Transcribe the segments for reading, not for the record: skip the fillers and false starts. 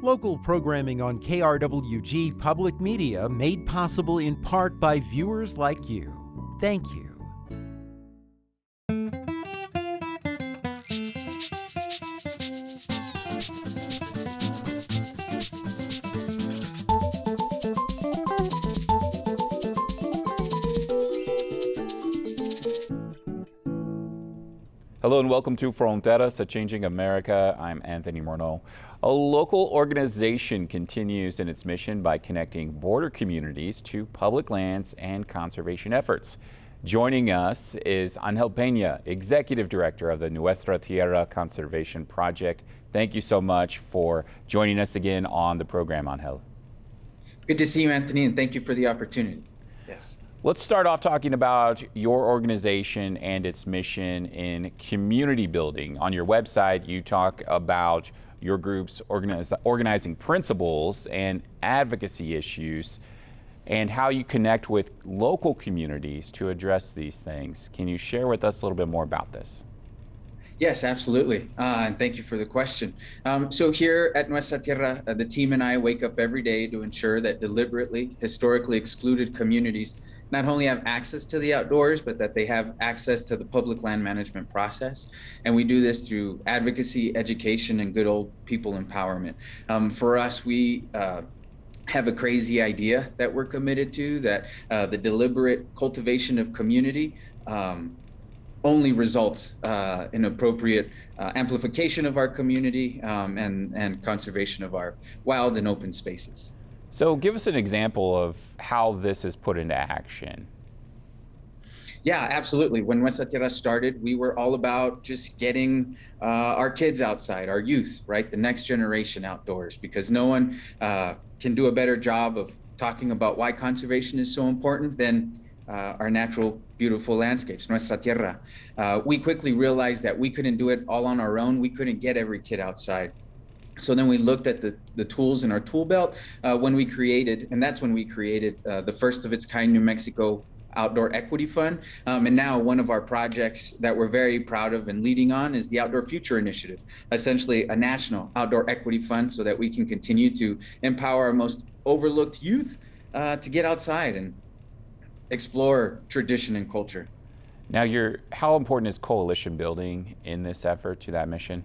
Local programming on KRWG Public Media made possible in part by viewers like you. Thank you. Hello and welcome to Fronteras, a Changing America. I'm Anthony Morneau. A local organization continues in its mission by connecting border communities to public lands and conservation efforts. Joining us is Ángel Peña, Executive Director of the Nuestra Tierra Conservation Project. Thank you so much for joining us again on the program, Ángel. Good to see you, Anthony, and thank you for the opportunity. Yes. Let's start off talking about your organization and its mission in community building. On your website, you talk about your group's organizing principles and advocacy issues and how you connect with local communities to address these things. Can you share with us a little bit more about this? Yes, absolutely. And thank you for the question. So here at Nuestra Tierra, the team and I wake up every day to ensure that deliberately, historically excluded communities not only have access to the outdoors, but that they have access to the public land management process. And we do this through advocacy, education, and good old people empowerment. For us, we have a crazy idea that we're committed to, that the deliberate cultivation of community only results in appropriate amplification of our community and conservation of our wild and open spaces. So give us an example of how this is put into action. Yeah, absolutely. When Nuestra Tierra started, we were all about just getting our kids outside, our youth, right? The next generation outdoors, because no one can do a better job of talking about why conservation is so important than our natural, beautiful landscapes, Nuestra Tierra. We quickly realized that we couldn't do it all on our own. We couldn't get every kid outside. So then we looked at the tools in our tool belt when we created, and that's when we created the first of its kind New Mexico Outdoor Equity Fund. And now one of our projects that we're very proud of and leading on is the Outdoor Future Initiative, essentially a national outdoor equity fund so that we can continue to empower our most overlooked youth to get outside and explore tradition and culture. Now, how important is coalition building in this effort to that mission?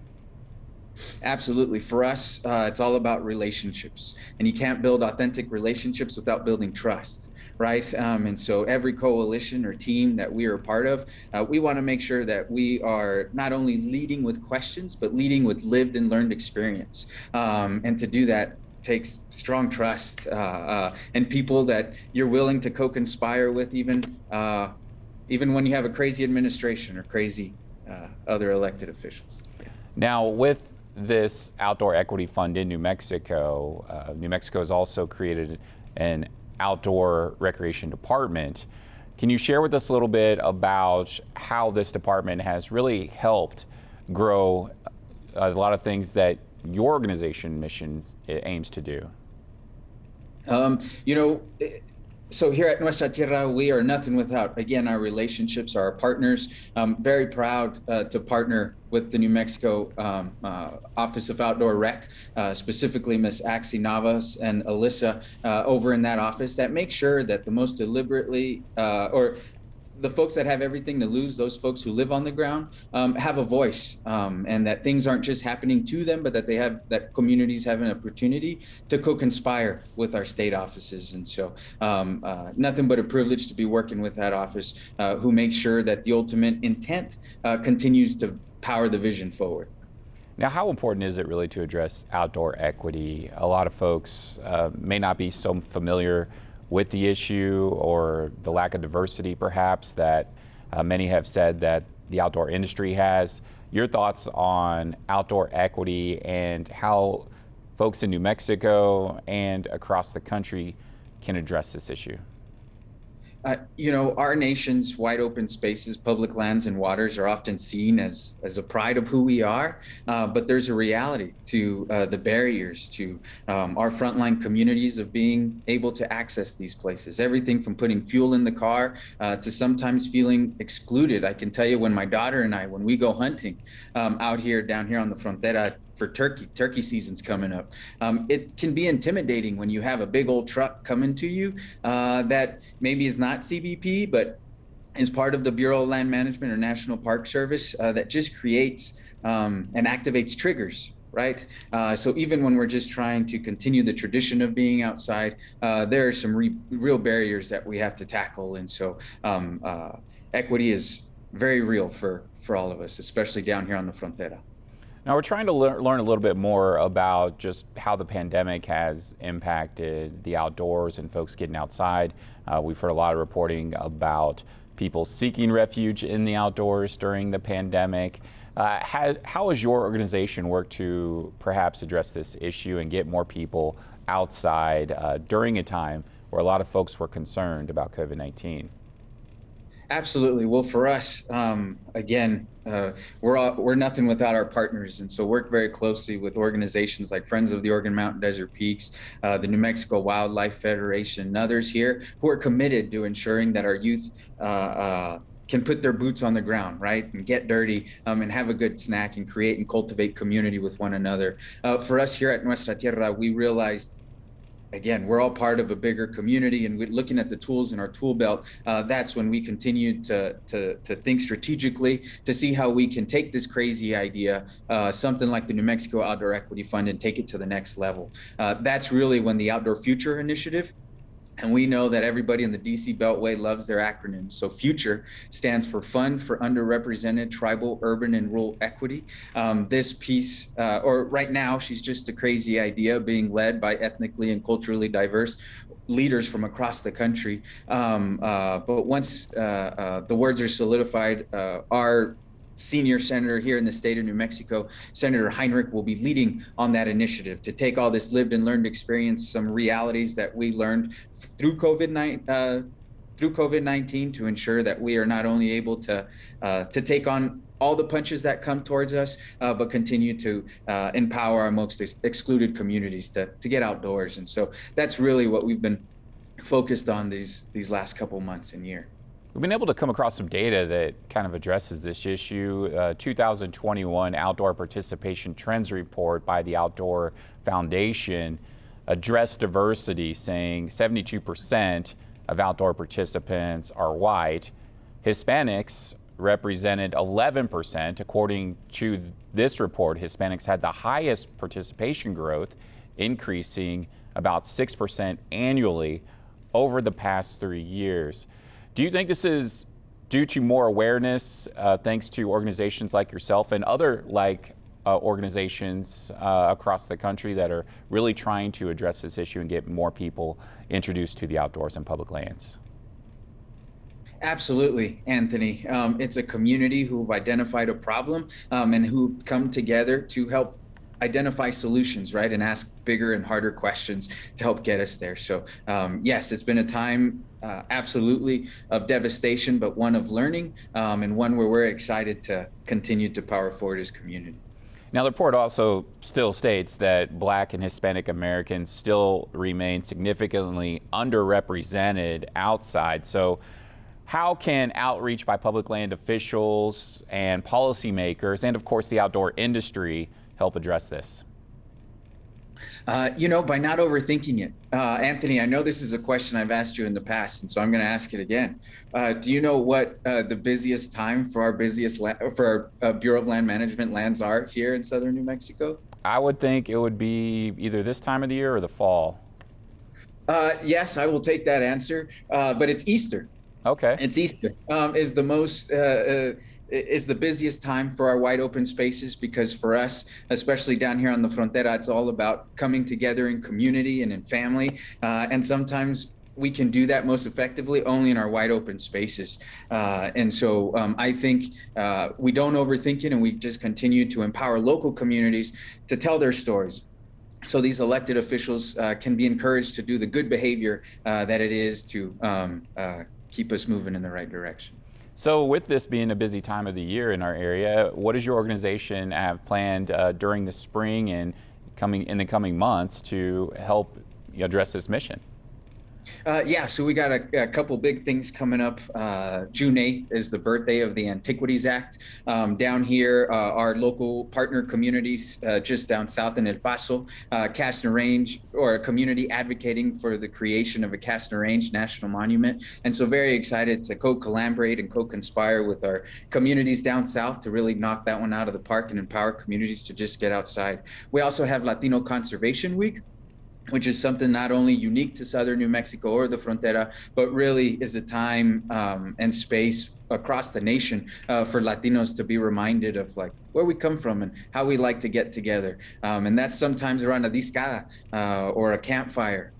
Absolutely. For us, it's all about relationships, and you can't build authentic relationships without building trust, right? And so every coalition or team that we are a part of, we want to make sure that we are not only leading with questions, but leading with lived and learned experience. And to do that takes strong trust and people that you're willing to co-conspire with, even when you have a crazy administration or crazy other elected officials. Now, with this Outdoor Equity Fund in New Mexico has also created an outdoor recreation department. Can you share with us a little bit about how this department has really helped grow a lot of things that your organization missions aims to do? So here at Nuestra Tierra, we are nothing without, again, our relationships, our partners. I'm very proud to partner with the New Mexico Office of Outdoor Rec, specifically Ms. Axie Navas and Alyssa over in that office, that make sure that the most deliberately, or the folks that have everything to lose, those folks who live on the ground, have a voice, and that things aren't just happening to them, but that communities have an opportunity to co-conspire with our state offices. And so nothing but a privilege to be working with that office, who makes sure that the ultimate intent continues to power the vision forward. Now, how important is it really to address outdoor equity? A lot of folks may not be so familiar with the issue or the lack of diversity, perhaps, that many have said that the outdoor industry has. Your thoughts on outdoor equity and how folks in New Mexico and across the country can address this issue? Our nation's wide open spaces, public lands and waters are often seen as a pride of who we are, but there's a reality to the barriers to our frontline communities of being able to access these places. Everything from putting fuel in the car to sometimes feeling excluded. I can tell you when my daughter and I, when we go hunting down here on the Frontera, for turkey season's coming up. It can be intimidating when you have a big old truck coming to you that maybe is not CBP, but is part of the Bureau of Land Management or National Park Service, that just creates and activates triggers, right? So even when we're just trying to continue the tradition of being outside, there are some real barriers that we have to tackle. And so equity is very real for all of us, especially down here on the Frontera. Now we're trying to learn a little bit more about just how the pandemic has impacted the outdoors and folks getting outside. We've heard a lot of reporting about people seeking refuge in the outdoors during the pandemic. How has your organization worked to perhaps address this issue and get more people outside during a time where a lot of folks were concerned about COVID-19? Absolutely. Well, for us, again, we're nothing without our partners, and so work very closely with organizations like Friends of the Oregon Mountain Desert Peaks, the New Mexico Wildlife Federation, and others here who are committed to ensuring that our youth can put their boots on the ground, right, and get dirty and have a good snack and create and cultivate community with one another. For us here at Nuestra Tierra, we realized, again, we're all part of a bigger community, and we're looking at the tools in our tool belt. That's when we continue to think strategically to see how we can take this crazy idea, something like the New Mexico Outdoor Equity Fund, and take it to the next level. That's really when the Outdoor Future Initiative, and we know that everybody in the DC Beltway loves their acronym. So FUTURE stands for Fund for Underrepresented Tribal, Urban, and Rural Equity. This piece, or right now, she's just a crazy idea being led by ethnically and culturally diverse leaders from across the country. But once the words are solidified, our senior senator here in the state of New Mexico, Senator Heinrich, will be leading on that initiative to take all this lived and learned experience, some realities that we learned through COVID-19 to ensure that we are not only able to take on all the punches that come towards us, but continue to empower our most excluded communities to get outdoors. And so that's really what we've been focused on these last couple months and year. We've been able to come across some data that kind of addresses this issue. 2021 Outdoor Participation Trends Report by the Outdoor Foundation addressed diversity, saying 72% of outdoor participants are white. Hispanics represented 11%. According to this report, Hispanics had the highest participation growth, increasing about 6% annually over the past 3 years. Do you think this is due to more awareness, thanks to organizations like yourself and other organizations across the country that are really trying to address this issue and get more people introduced to the outdoors and public lands? Absolutely, Anthony. It's a community who've identified a problem and who've come together to help identify solutions, right, and ask bigger and harder questions to help get us there. So yes, it's been a time absolutely of devastation, but one of learning and one where we're excited to continue to power forward as community. Now, the report also still states that Black and Hispanic Americans still remain significantly underrepresented outside. So how can outreach by public land officials and policymakers, and of course the outdoor industry, help address this? By not overthinking it. Anthony, I know this is a question I've asked you in the past, and so I'm going to ask it again. Do you know what the busiest time for our Bureau of Land Management lands are here in southern New Mexico? I would think it would be either this time of the year or the fall. Yes, I will take that answer, but it's Easter. Okay. It's Easter is the busiest time for our wide open spaces, because for us, especially down here on the Frontera, it's all about coming together in community and in family. And sometimes we can do that most effectively only in our wide open spaces. And so I think we don't overthink it, and we just continue to empower local communities to tell their stories. So these elected officials can be encouraged to do the good behavior that it is to keep us moving in the right direction. So with this being a busy time of the year in our area, what does your organization have planned during the spring and in the coming months to help address this mission? Yeah, so we got a couple big things coming up. June 8th is the birthday of the Antiquities Act. Down here, our local partner communities just down south in El Paso, Castner Range, or a community advocating for the creation of a Castner Range National Monument. And so very excited to co-collaborate and co-conspire with our communities down south to really knock that one out of the park and empower communities to just get outside. We also have Latino Conservation Week, which is something not only unique to southern New Mexico or the Frontera, but really is a time and space across the nation for Latinos to be reminded of like where we come from and how we like to get together. And that's sometimes around a discada or a campfire,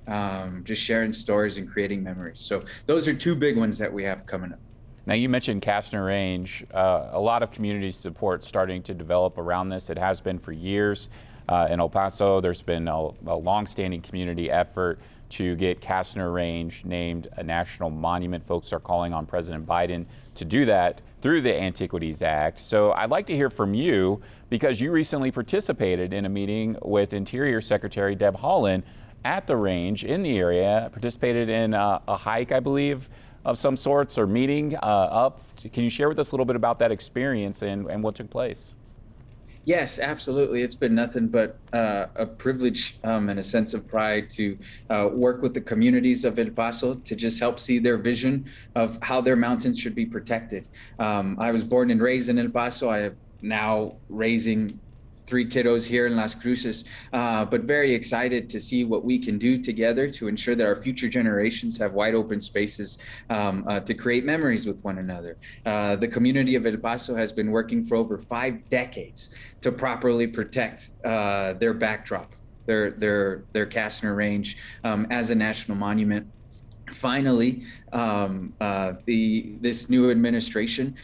just sharing stories and creating memories. So those are two big ones that we have coming up. Now, you mentioned Castner Range. A lot of community support starting to develop around this. It has been for years. In El Paso, there's been a long-standing community effort to get Castner Range named a national monument. Folks are calling on President Biden to do that through the Antiquities Act. So I'd like to hear from you, because you recently participated in a meeting with Interior Secretary Deb Haaland at the range in the area, participated in a hike, I believe, of some sorts, or meeting up. Can you share with us a little bit about that experience and what took place? Yes, absolutely. It's been nothing but a privilege and a sense of pride to work with the communities of El Paso to just help see their vision of how their mountains should be protected. I was born and raised in El Paso. I am now raising 3 kiddos here in Las Cruces, but very excited to see what we can do together to ensure that our future generations have wide open spaces to create memories with one another. The community of El Paso has been working for over 5 decades to properly protect their backdrop, their Castner Range as a national monument. Finally, this new administration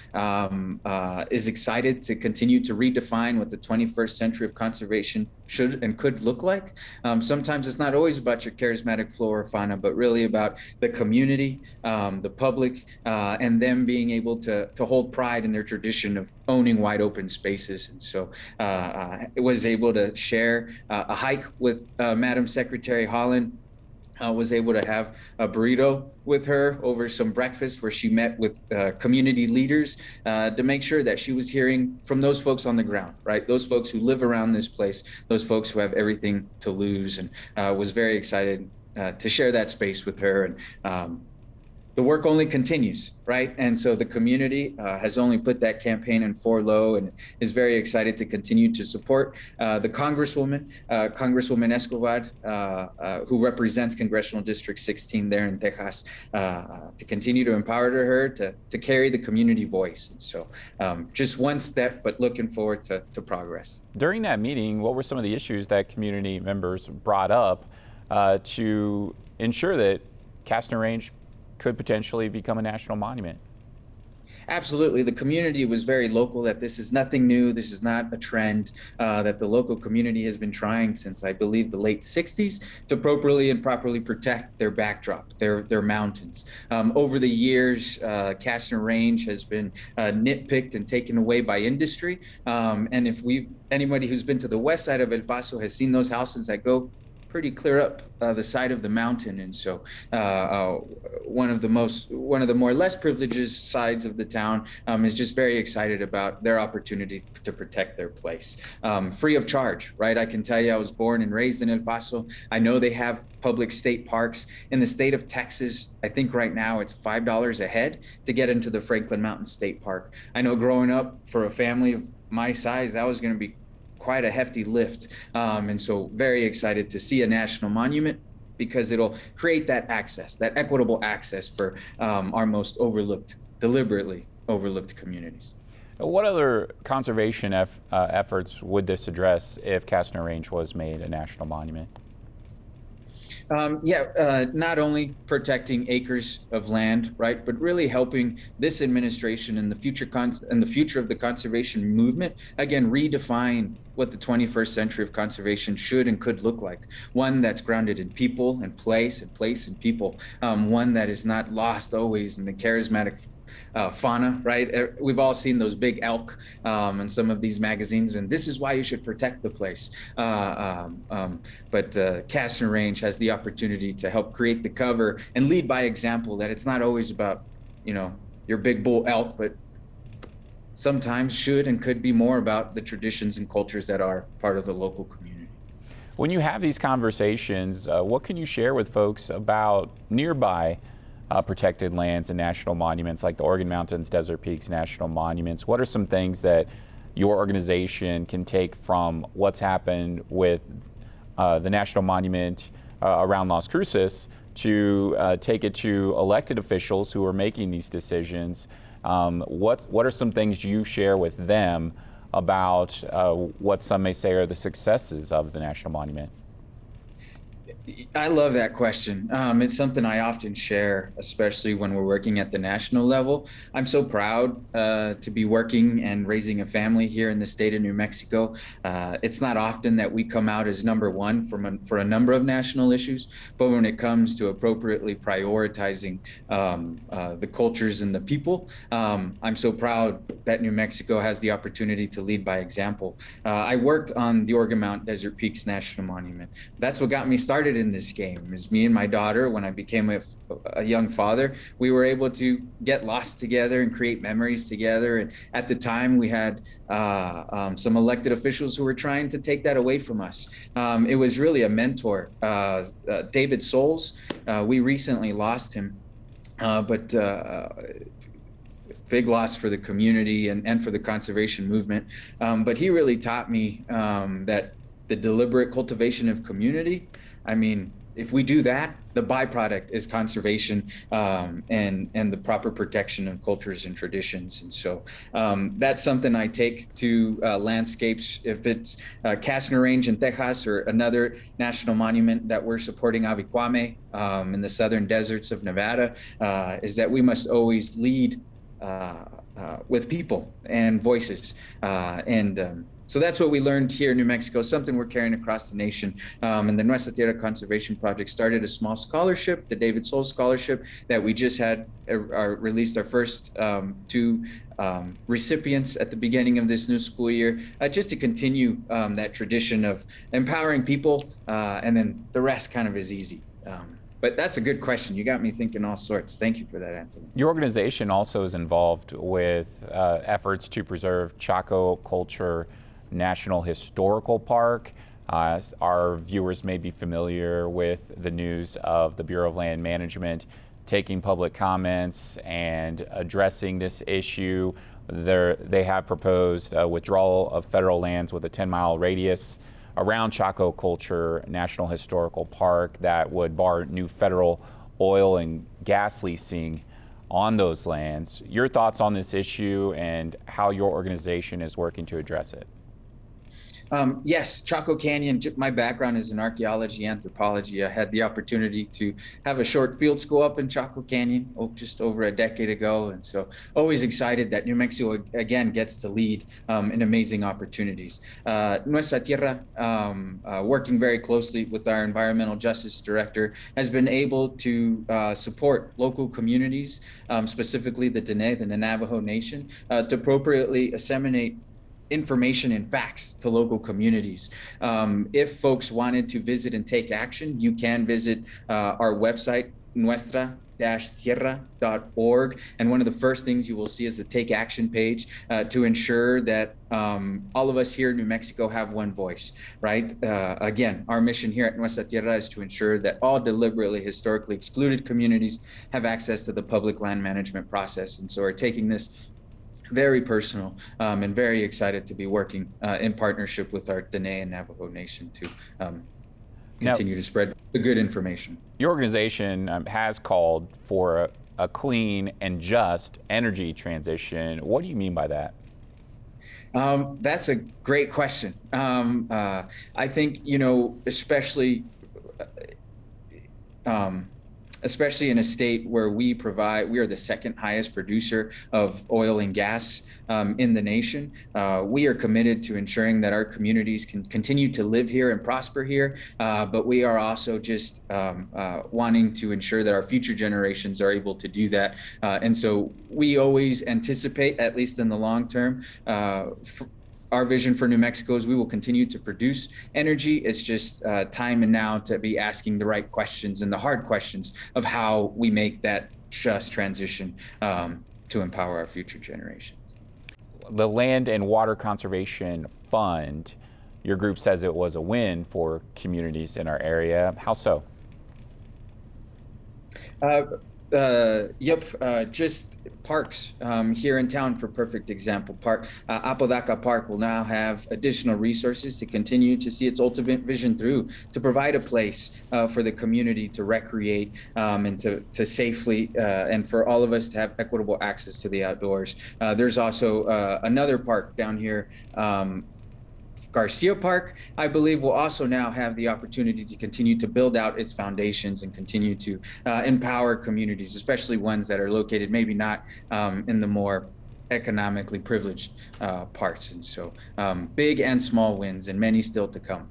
is excited to continue to redefine what the 21st century of conservation should and could look like. Sometimes it's not always about your charismatic flora or fauna, but really about the community, the public, and them being able to hold pride in their tradition of owning wide open spaces. And so I was able to share a hike with Madam Secretary Haaland. Was able to have a burrito with her over some breakfast where she met with community leaders to make sure that she was hearing from those folks on the ground, right? Those folks who live around this place, those folks who have everything to lose, and was very excited to share that space with her. And the work only continues, right? And so the community has only put that campaign in 4 low and is very excited to continue to support the Congresswoman Escobar, who represents Congressional District 16 there in Texas, to continue to empower her to carry the community voice. And so just one step, but looking forward to progress. During that meeting, what were some of the issues that community members brought up to ensure that Castner Range could potentially become a national monument? Absolutely. The community was very local, that this is nothing new. This is not a trend, that the local community has been trying since, I believe, the late 60s to appropriately and properly protect their backdrop, their mountains. Over the years, Castner Range has been nitpicked and taken away by industry. And if anybody who's been to the west side of El Paso has seen those houses that go pretty clear up the side of the mountain. And so one of the more less privileged sides of the town is just very excited about their opportunity to protect their place. Free of charge, right? I can tell you, I was born and raised in El Paso. I know they have public state parks. In the state of Texas, I think right now it's $5 a head to get into the Franklin Mountain State Park. I know growing up for a family of my size, that was going to be quite a hefty lift. And so very excited to see a national monument, because it'll create that access, that equitable access for our most deliberately overlooked communities. What other conservation efforts would this address if Castner Range was made a national monument? Not only protecting acres of land, right, but really helping this administration and the future of the conservation movement, again, redefine what the 21st century of conservation should and could look like. One that's grounded in people and place and people. One that is not lost always in the charismatic fauna, right? We've all seen those big elk in some of these magazines, and this is why you should protect the place. But Castner Range has the opportunity to help create the cover and lead by example, that it's not always about, your big bull elk, but sometimes should and could be more about the traditions and cultures that are part of the local community. When you have these conversations, what can you share with folks about nearby protected lands and national monuments like the Organ Mountains, Desert Peaks National Monuments? What are some things that your organization can take from what's happened with the national monument around Las Cruces to take it to elected officials who are making these decisions? What are some things you share with them about what some may say are the successes of the national monument? I love that question. It's something I often share, especially when we're working at the national level. I'm so proud to be working and raising a family here in the state of New Mexico. It's not often that we come out as number one for a number of national issues, but when it comes to appropriately prioritizing the cultures and the people, I'm so proud that New Mexico has the opportunity to lead by example. I worked on the Organ Mountain Desert Peaks National Monument. That's what got me started in this game. Is me and my daughter, when I became a young father, we were able to get lost together and create memories together. And at the time, we had some elected officials who were trying to take that away from us. It was really a mentor, David Souls. We recently lost him, but big loss for the community and for the conservation movement. But he really taught me that the deliberate cultivation of community, I mean, if we do that, the byproduct is conservation and the proper protection of cultures and traditions. And so that's something I take to landscapes. If it's Castner Range in Texas or another national monument that we're supporting, Avicuame in the southern deserts of Nevada, is that we must always lead with people and voices. So that's what we learned here in New Mexico, something we're carrying across the nation. And the Nuestra Tierra Conservation Project started a small scholarship, the David Soul Scholarship, that we just had released our first two recipients at the beginning of this new school year, just to continue that tradition of empowering people, and then the rest kind of is easy. But that's a good question. You got me thinking all sorts. Thank you for that, Anthony. Your organization also is involved with efforts to preserve Chaco Culture National Historical Park. Our viewers may be familiar with the news of the Bureau of Land Management taking public comments and addressing this issue. They have proposed withdrawal of federal lands with a 10-mile radius around Chaco Culture National Historical Park that would bar new federal oil and gas leasing on those lands. Your thoughts on this issue and how your organization is working to address it? Yes, Chaco Canyon, my background is in archaeology, anthropology. I had the opportunity to have a short field school up in Chaco Canyon just over a decade ago. And so always excited that New Mexico, again, gets to lead in amazing opportunities. Nuestra Tierra, working very closely with our environmental justice director, has been able to support local communities, specifically the Dene, the Navajo Nation, to appropriately disseminate information and facts to local communities. If folks wanted to visit and take action, you can visit our website, nuestra-tierra.org. And one of the first things you will see is the Take Action page to ensure that all of us here in New Mexico have one voice, right? Again, our mission here at Nuestra Tierra is to ensure that all deliberately historically excluded communities have access to the public land management process. And so we're taking this very personal, and very excited to be working in partnership with our Dene and Navajo Nation to continue to spread the good information. Your organization has called for a clean and just energy transition. What do you mean by that? That's a great question. I think, especially especially in a state where we are the second highest producer of oil and gas in the nation. We are committed to ensuring that our communities can continue to live here and prosper here, but we are also just wanting to ensure that our future generations are able to do that. And so we always anticipate, at least in the long term, our vision for New Mexico is we will continue to produce energy. It's just time and now to be asking the right questions and the hard questions of how we make that just transition to empower our future generations. The Land and Water Conservation Fund, your group says it was a win for communities in our area. How so? Just parks here in town, for perfect example. Apodaca Park will now have additional resources to continue to see its ultimate vision through, to provide a place for the community to recreate and to safely and for all of us to have equitable access to the outdoors. There's also another park down here, Garcia Park, I believe, will also now have the opportunity to continue to build out its foundations and continue to empower communities, especially ones that are located maybe not in the more economically privileged parts. And so big and small wins, and many still to come.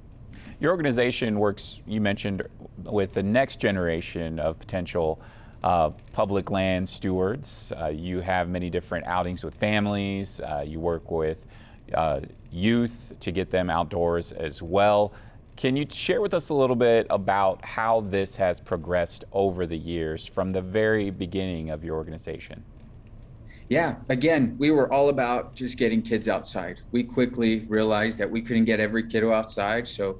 Your organization works, you mentioned, with the next generation of potential public land stewards. You have many different outings with families. You work with youth to get them outdoors as well. Can you share with us a little bit about how this has progressed over the years from the very beginning of your organization? Yeah, again, we were all about just getting kids outside. We quickly realized that we couldn't get every kiddo outside, so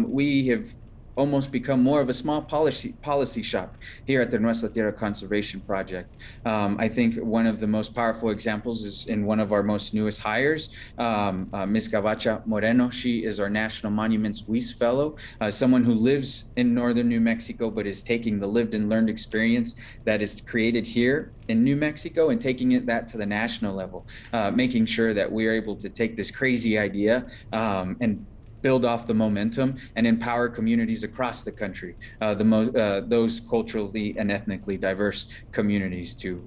we have almost become more of a small policy shop here at the Nuestra Tierra Conservation Project. I think one of the most powerful examples is in one of our most newest hires, Ms. Gabacha Moreno. She is our National Monuments Weiss Fellow, someone who lives in northern New Mexico, but is taking the lived and learned experience that is created here in New Mexico and taking that to the national level, making sure that we are able to take this crazy idea and build off the momentum and empower communities across the country, those culturally and ethnically diverse communities, to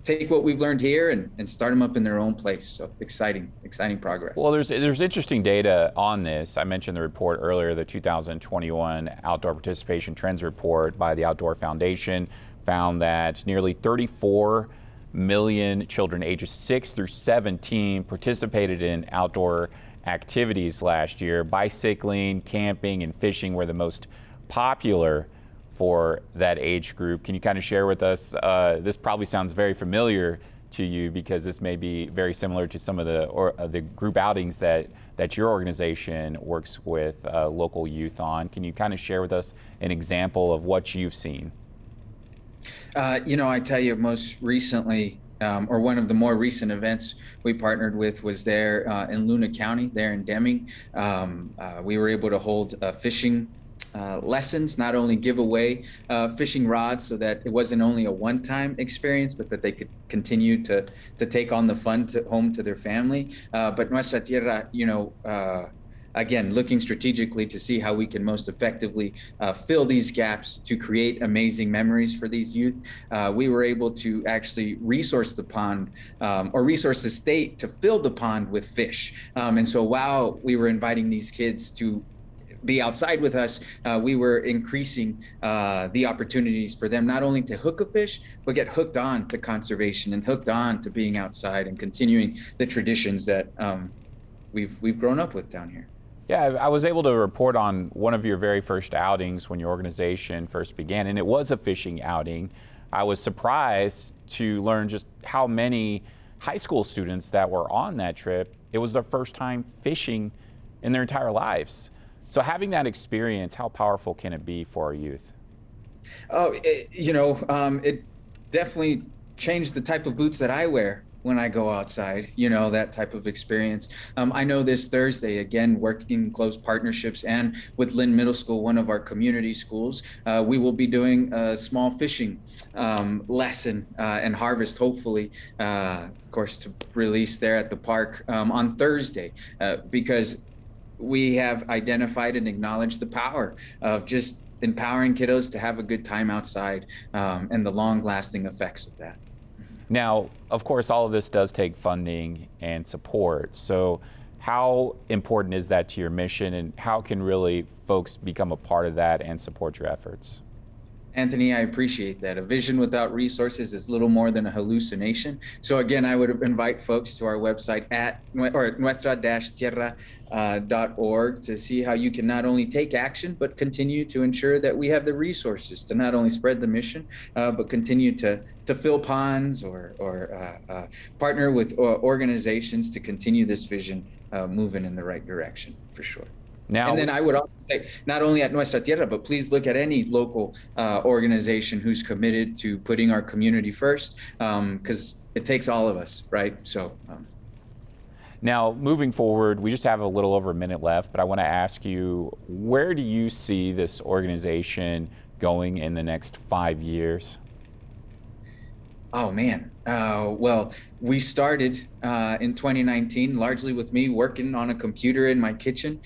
take what we've learned here and start them up in their own place. So exciting progress. Well, there's interesting data on this. I mentioned the report earlier, the 2021 Outdoor Participation Trends Report by the Outdoor Foundation found that nearly 34 million children ages 6 through 17 participated in outdoor activities last year. Bicycling, camping, and fishing were the most popular for that age group. Can you kind of share with us, this probably sounds very familiar to you because this may be very similar to some of the group outings that your organization works with local youth on. Can you kind of share with us an example of what you've seen? I tell you, most recently, or one of the more recent events we partnered with was there in Luna County, there in Deming. We were able to hold fishing lessons, not only give away fishing rods so that it wasn't only a one-time experience, but that they could continue to take on the fun home to their family. But Nuestra Tierra, again, looking strategically to see how we can most effectively fill these gaps to create amazing memories for these youth. We were able to actually resource the pond or resource the state to fill the pond with fish. And so while we were inviting these kids to be outside with us, we were increasing the opportunities for them not only to hook a fish, but get hooked on to conservation and hooked on to being outside and continuing the traditions that we've grown up with down here. Yeah, I was able to report on one of your very first outings when your organization first began, and it was a fishing outing. I was surprised to learn just how many high school students that were on that trip, it was their first time fishing in their entire lives. So having that experience, how powerful can it be for our youth? Oh, it definitely changed the type of boots that I wear when I go outside, that type of experience. I know this Thursday, again, working in close partnerships and with Lynn Middle School, one of our community schools, we will be doing a small fishing lesson and harvest, hopefully, of course, to release there at the park on Thursday, because we have identified and acknowledged the power of just empowering kiddos to have a good time outside, and the long-lasting effects of that. Now, of course, all of this does take funding and support. So how important is that to your mission, and how can really folks become a part of that and support your efforts? Anthony, I appreciate that. A vision without resources is little more than a hallucination. So again, I would invite folks to our website at nuestra-tierra.org to see how you can not only take action, but continue to ensure that we have the resources to not only spread the mission, but continue to fill ponds or partner with organizations to continue this vision moving in the right direction, for sure. Now, and then I would also say, not only at Nuestra Tierra, but please look at any local organization who's committed to putting our community first, because it takes all of us, right? So. Now, moving forward, we just have a little over a minute left, but I want to ask you, where do you see this organization going in the next 5 years? Oh, man. Well, we started in 2019, largely with me working on a computer in my kitchen.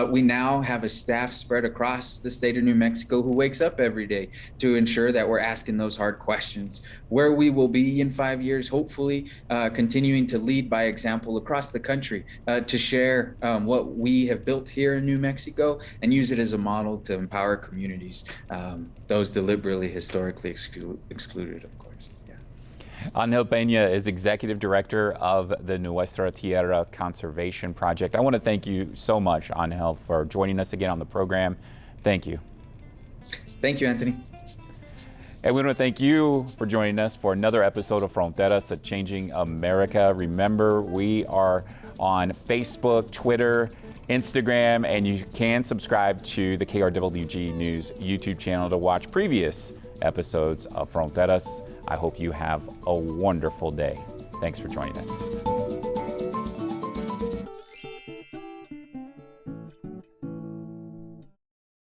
We now have a staff spread across the state of New Mexico who wakes up every day to ensure that we're asking those hard questions. Where we will be in 5 years, hopefully continuing to lead by example across the country to share what we have built here in New Mexico and use it as a model to empower communities, those deliberately historically excluded, of course. Ángel Peña is Executive Director of the Nuestra Tierra Conservation Project. I want to thank you so much, Ángel, for joining us again on the program. Thank you. Thank you, Anthony. And we want to thank you for joining us for another episode of Fronteras, a Changing America. Remember, we are on Facebook, Twitter, Instagram, and you can subscribe to the KRWG News YouTube channel to watch previous episodes of Fronteras. I hope you have a wonderful day. Thanks for joining us.